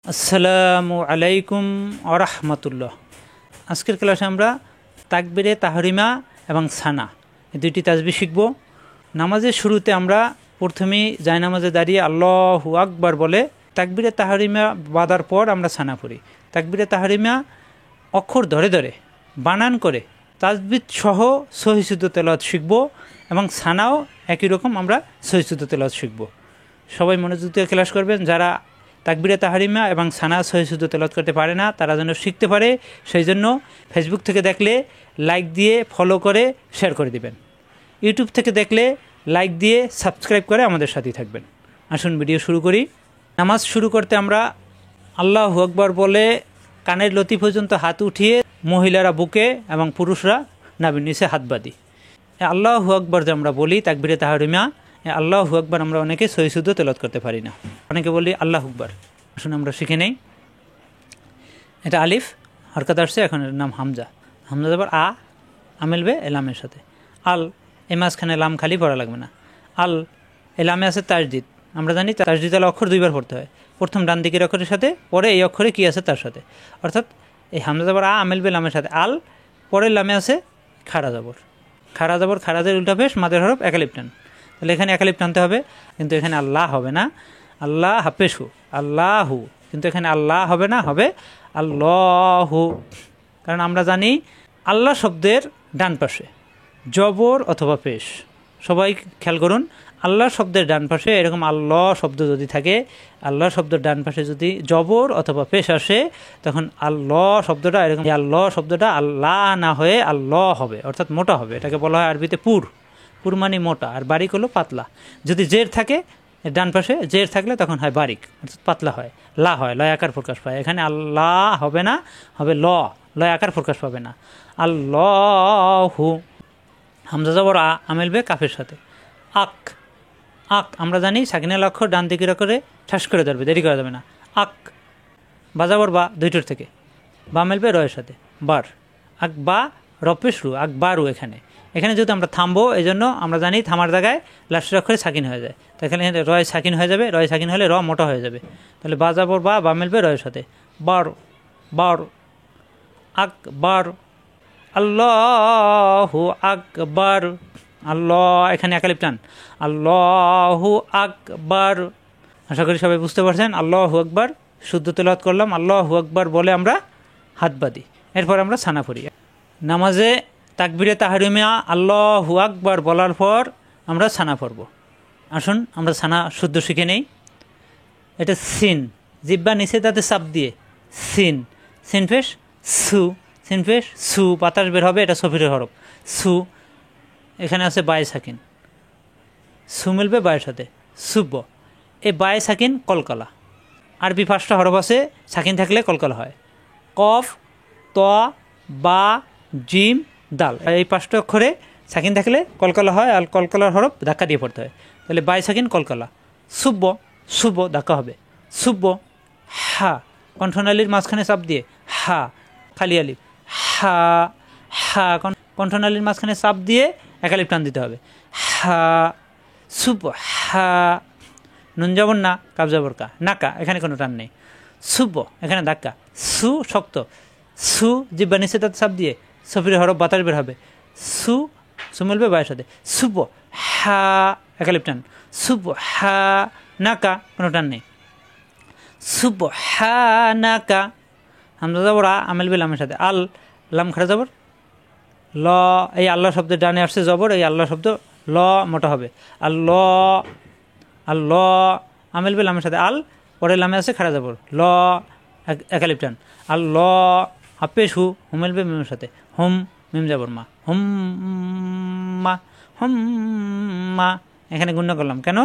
আসসালামু আলাইকুম আরহামতুল্লাহ। আজকের ক্লাসে আমরা তাকবীরে তাহরিমা এবং সানা এই দুইটি তাসবিহ শিখব। নামাজের শুরুতে আমরা প্রথমেই জায়নামাজে দাঁড়িয়ে আল্লাহু আকবার বলে তাকবীরে তাহরিমা বাঁধার পর আমরা সানা পড়ি। তাকবীরে তাহরিমা অক্ষর ধরে ধরে বানান করে তাসবিহ সহ সহিহ শুদ্ধ তেলাওয়াত শিখব এবং সানাও একই রকম আমরা সহিহ শুদ্ধ তেলাওয়াত শিখব। সবাই মনোযোগ দিয়ে ক্লাস করবেন। যারা তাকবীরে তাহরিমা এবং সানা সহিহ শুদ্ধ তেলাওয়াত করতে পারে না তারা যেন শিখতে পারে, সেই জন্য ফেসবুক থেকে দেখলে লাইক দিয়ে ফলো করে শেয়ার করে দিবেন। ইউটিউব থেকে দেখলে লাইক দিয়ে সাবস্ক্রাইব করে আমাদের সাথেই থাকবেন। আসুন ভিডিও শুরু করি। নামাজ শুরু করতে আমরা আল্লাহু আকবার বলে কানের লতি পর্যন্ত হাত উঠিয়ে মহিলারা বুকে এবং পুরুষরা নাভির নিচে হাত বাঁধি। আল্লাহু আকবার যে আমরা বলি তাকবীরে তাহরিমা, আল্লাহু আকবার আমরা অনেকে সহিহ শুদ্ধ তেলাওয়াত করতে পারি না, অনেকে বলি আল্লাহু আকবার। আসুন আমরা শিখে নেই। এটা আলিফ হরকত আসছে, এখন এর নাম হামজা। হামজা যাবার আমেলবে এলামের সাথে। আল এ মাঝখানে লাম খালি পড়া লাগবে না। আল এলামে আছে তাসদিদ। আমরা জানি তাসদিদ আল অক্ষর দুইবার পড়তে হয়, প্রথম ডান দিকের অক্ষরের সাথে, পরে এই অক্ষরে কি আছে তার সাথে। অর্থাৎ এই হামজা যাবার আমেলবে লামের সাথে। আল পরের লামে আছে খাড়া যাবর। খাড়া যাবর খাড়াদের উল্টা পেশ মাদের হরফ একালিপ টান। তাহলে এখানে একালিপ টানতে হবে, কিন্তু এখানে আল্লাহ হবে না, আল্লাহ হাফেশু আল্লাহু, কিন্তু এখানে আল্লাহ হবে না, হবে আল্লাহু। কারণ আমরা জানি আল্লাহ শব্দের ডান পাশে জবর অথবা পেশ, সবাই খেয়াল করুন, আল্লাহ শব্দের ডান পাশে এরকম আল্লাহ শব্দ যদি থাকে, আল্লাহ শব্দের ডান পাশে যদি জবর অথবা পেশ আসে, তখন আল্লাহ শব্দটা এরকম, আল্লাহ শব্দটা আল্লাহ না হয়ে আল্লাহ হবে, অর্থাৎ মোটা হবে। এটাকে বলা হয় আরবিতে পুর। পুর মানে মোটা, আর বারিক হলো পাতলা। যদি জের থাকে ডান পাশে, জের থাকলে তখন হয় বারিক, অর্থাৎ পাতলা হয়, লা হয়, লয় আকার প্রকাশ পায়। এখানে আল্লাহ হবে না, হবে লয় আকার প্রকাশ পাবে না। আল্লাহু। হামজা যাবর আমেলবে কাফের সাথে। আক আক আমরা জানি সাকিনাল অক্ষর ডান দিকের অক্ষরে ঠাস করে ধরবে, দেরি করা যাবে না। আক বাজাবর বা দুইটোর থেকে, বা মেলবে রয়ের সাথে। বার আক বা রপে শুরু, আক বারু। এখানে যেহেতু আমরা থামবো, এই জন্য আমরা জানি থামার জায়গায় লাস্টের অক্ষরে সাকিন হয়ে যায়, তো এখানে রয় সাকিন হয়ে যাবে। রয় সাকিন হলে মোটা হয়ে যাবে। তাহলে বাজাবর বা মেলবে রয়ের সাথে। বার বার আকবার। আল্লাহু আকবার। আল্লাহ এখানে একালিপ টান, আল্লাহু আকবার। আশা করি সবাই বুঝতে পারছেন। আল্লাহু আকবার শুদ্ধ তেলাওয়াত করলাম, আল্লাহু আকবার বলে আমরা হাত বাঁধি। এরপর আমরা সানা পড়ি। নামাজে তাকবীরে তাহরিমা আল্লাহু আকবার বলার পর আমরা সানা পড়ব। আসুন আমরা সানা শুদ্ধ শিখে নেই। এটা সিন, জিব্বা নিচে তাতে চাপ দিয়ে সিন, সিনফেশ সু, সিনফেশ সু, বাতাস বের হবে, এটা সফিরের হরফ সু। এখানে আছে বায়ে সাকিন, সু মিলবে বায়ের সাথে, সুব্ব। এই বায়ে সাকিন কলকলা। আরবি 5টা হরফ আছে, সাকিন থাকলে কলকলা হয়। কফ, ত, বা, জিম, দাল। এই 5টা অক্ষরে সাকিন থাকলে কলকলা হয়, আর কলকলার হরফ ধাক্কা দিয়ে পড়তে হয়। তাহলে বাই সাকিন কলকলা। সুব্ব, শুভ ধাক্কা হবে, সুব্ব। হা কণ্ঠনালীর মাঝখানে চাপ দিয়ে হা, খালি আলিফ হা, হা কণ্ঠনালীর মাঝখানে চাপ দিয়ে একালিপ টান দিতে হবে। হা সুব্ব হা। নুন যাবর না, কাব যাবর কা, নাকা, এখানে কোনো টান নেই। সুব্ব এখানে ধাক্কা, সু শক্ত, সু জিব্বা নিচে তাতে চাপ দিয়ে সফির হরফ বাতাস বের হবে, সু, সু মিলবে বায়ের সাথে। সুব্ব হা একালিপ টান, সুব্ব হা। নাকা কোনো টান নেই, সুব্ব হা নাকা। হামজা যাবর আমেলবে লামের সাথে। আল লাম খাড়া যাবর ল। এই আল্লাহ শব্দের ডানে আসছে জবর, এই আল্লাহ শব্দ ল মোটা হবে। আল্লাহ আল্লাহ আমেলবে লামের সাথে। আল পরের লামে আছে খাড়া যাবর ল একালিপ টান। আল্লাহ হাফেশ হু, হুমেলবে মিমের সাথে। হুম মিম যাবর মা, হুম মা, হুম মা। এখানে গুণনা করলাম কেন?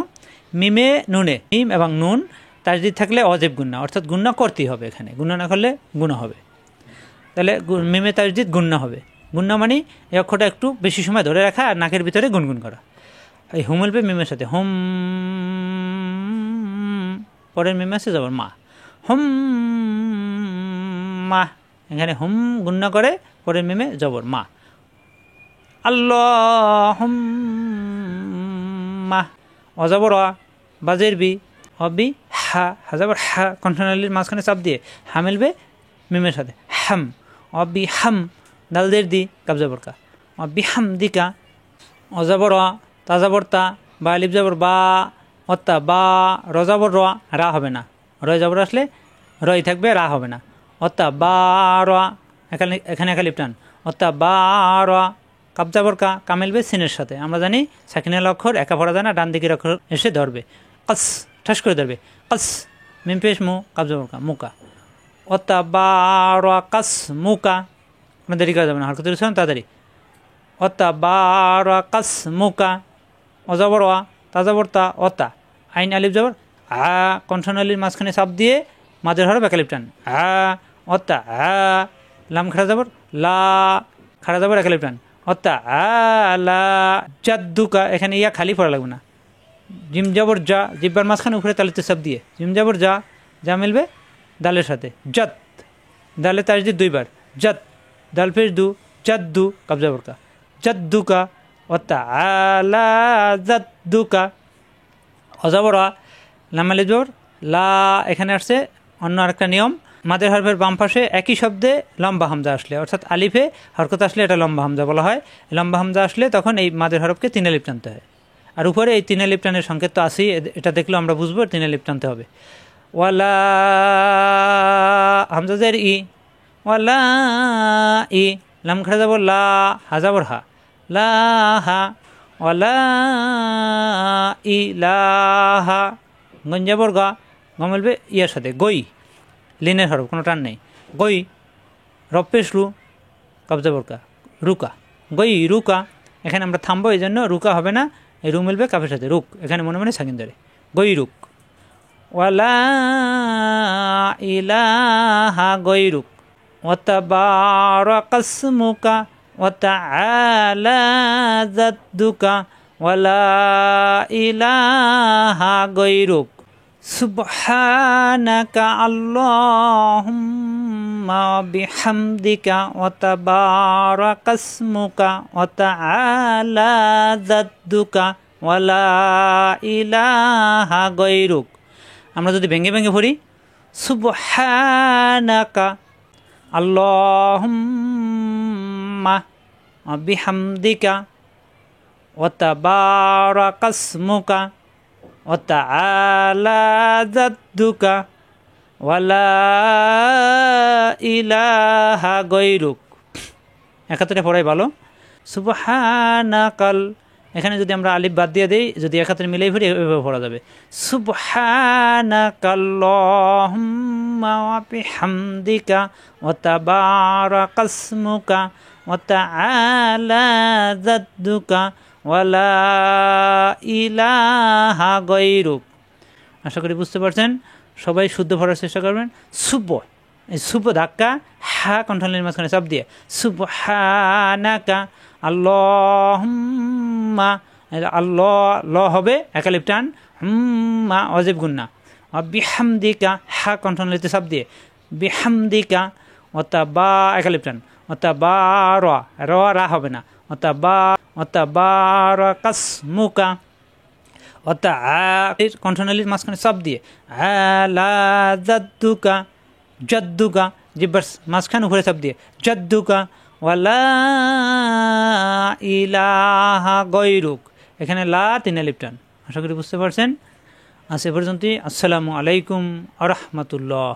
মিমে নুনে, মিম এবং নুন তাসদিদ থাকলে অজেব গুণনা, অর্থাৎ গুণনা করতেই হবে। এখানে গুণনা না করলে গুণা হবে। তাহলে মিমে তাসদিদ গুণনা হবে। গুণনা মানে এই অক্ষরটা একটু বেশি সময় ধরে রাখা আর নাকের ভিতরে গুনগুন করা। এই হুমেলবে মিমের সাথে হুম, পরের মিমে আছে যাবর মা, হুম মা। এখানে হুম গুণনা করে, পরের মিমে জবর মা। আল্লাহুম্মা অজবর বাজের বি, অবি হা হাজাবার হা কন্ট্রোনালির মাঝখানে চাপ দিয়ে হা মিলবে মিমের সাথে হাম অবি হাম দালদের দি কাবজাবর কা অবি হাম দিকা অজাবর তাজাবর তা বা আলিফ জাবর বা অত্তা বা রজাবর র রা হবে না রয় জাবর আসলে রই থাকবে রা হবে না অত্তা বা র এখানে একালিফ টান অত্তা বা র কাবজাবর কা মিলবে সিনের সাথে আমরা জানি সাকিনের অক্ষর একা পড়া যায় না ডান দিকের অক্ষর এসে ধরবে কস ঠাস করে ধরবে কস মিম পেশ মু কাবজাবর কা মুকা অত্তা বা র কাস মুকা কোনো দেরি করা যাবে না হরকতের উচ্চারণ তাড়াতাড়ি অত্তা বা র কাস মুকা অজাবর তাজাবর তা অতা আইন আলিফ জবর আ কণ্ঠনালীর মাঝখানে চাপ দিয়ে মাঝের হরফ একালিফ টান আ অত্তা আ লাম খাড়া যাবর লা খাড়া যাবর একালিফ টান অত্তা আ লা জাদ্দুকা এখানে ইয়া খালি পড়া লাগবে না জিম যাবর যা জিব্বার মাঝখানে উপরে তালিতে চাপ দিয়ে জিম যাবর যা যা মিলবে দালের সাথে জাত দালে তার দিয়ে দুইবার জাত দাল ফের দু জাদ্দু কাবজাবর কা জাদ্দুকা অত্তা আলা জাদ্দুকা অজাবর লামালি জোর লা এখানে আসছে অন্য আরেকটা নিয়ম মাদের হরফের বাম পাশে একই শব্দে লম্বা হামজা আসলে অর্থাৎ আলিফে হরকত আসলে এটা লম্বা হামজা বলা হয় লম্বা হামজা আসলে তখন এই মাদের হরফকে তিন আলিফ টানতে হয় আর উপরে এই তিন আলিফ টানের সংকেত তো আসেই এটা দেখলেও আমরা বুঝবো তিন আলিফ টানতে হবে ওয়ালা হামজা জের ই ওয়ালা ই লাম খাড়া যাব লা হাজাবর হা লা হা ওয়ালা ইলাহা গঞ্জাবর গা গমলবে ইয়ার সাথে গই লিনের হরফ কোনো টান নেই গই রপ্পেশ রু কাবজাবর কা রুকা গই রুকা এখানে আমরা থামবো এই জন্য রুকা হবে না এই রু মিলবে কাফের সাথে রুক এখানে মনে মনে সাকিন ধরে গই রুক ওয়ালা ইলাহা গই রুক ওয়াতাবারাকা ইসমুকা ওয়াতাআলা জাদ্দুকা ওয়ালা ইলাহা গায়রুক সুবহানাকা আল্লাহুম্মা বিহামদিকা ওয়াতাবারাকা ইসমুকা ওয়াতাআলা জাদ্দুকা ওয়ালা ইলাহা গায়রুক আমরা যদি ভেঙে ভেঙে পড়ি সুবহানাকা আল্লাহুম্মা বিহামদিকা ওয়াতাবারাকা ইসমুকা ওয়াতাআলা জাদ্দুকা ওয়ালা ইলাহা গায়রুক একাত্তরে পড়াই ভালো সুবহানাকাল এখানে যদি আমরা আলিফ বাদ দিয়ে দিই যদি একাত্তরে মিলেই পড়ি এভাবে পড়া যাবে সুবহানাকাল্লাহুম্মা ওয়া বিহামদিকা ওয়াতাবারাকা ইসমুকা ওয়াতাআলা জাদ্দুকা ওয়ালা ইলাহা গায়রুক আশা করি বুঝতে পারছেন সবাই শুদ্ধ পড়ার চেষ্টা করবেন সুব এই সুব ধাক্কা হা কণ্ঠনালীর মাঝখানে চাপ দিয়ে সুবহানাকা আল্লাহুম্মা আল্লাহ ল হবে একালিফ টান হুম্মা অজিব গুন্না বিহামদিকা হা কণ্ঠনালীতে চাপ দিয়ে বিহামদিকা ওয়াতাবা একালিফ টান ওয়াতাবা র রা হবে না ওয়াতাবারাকা ইসমুকা ওয়াতা কণ্ঠনালীর মাঝখানে চাপ দিয়ে আলা জাদ্দুকা জাদ্দুকা জিব্বার মাঝখানে উপরে চাপ দিয়ে জাদ্দুকা ওয়ালা ইলাহা গায়রুক এখানে লা তিন আলিফ টান আশা করি বুঝতে পারছেন আজ এ পর্যন্তই আসসালামু আলাইকুম ওয়া রাহমাতুল্লাহ।